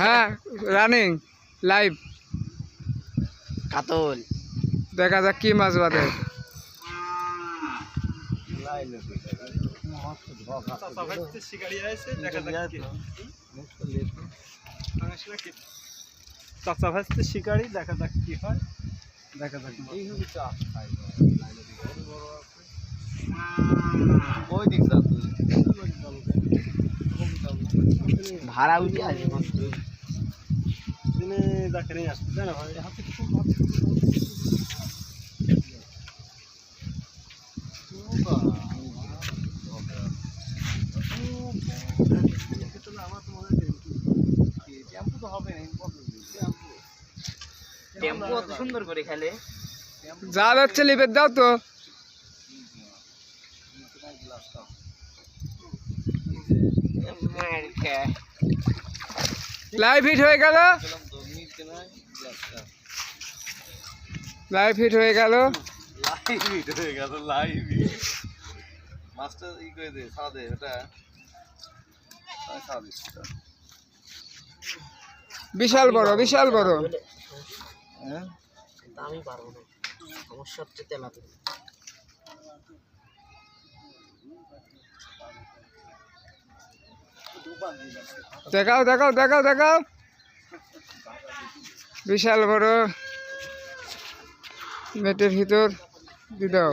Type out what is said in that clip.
হ্যাঁ running live কাতল দেখা যাক কি মাছ বাঁধে। চাচা ভাজতে শিকারি, দেখা যাক কি হয়, দেখা যাক। ভাড়া উঠে আসবে দিনে যাকে নিয়ে আসতে জানো ভাই হাতে টেম্পো কত সুন্দর করে খেলে। জাল হচ্ছে লিপের দাও তো। লাইভ হিট হয়ে গেল, লাইভ হিট হয়ে গেল। বিশাল বড়, বিশাল বড়। আমি পারবো না, আমার সবচেয়ে তেলা। দেখাও দেখাও দেখাও দেখাও, বিশাল বড় নেটের ভিতর দিয়ে দাও।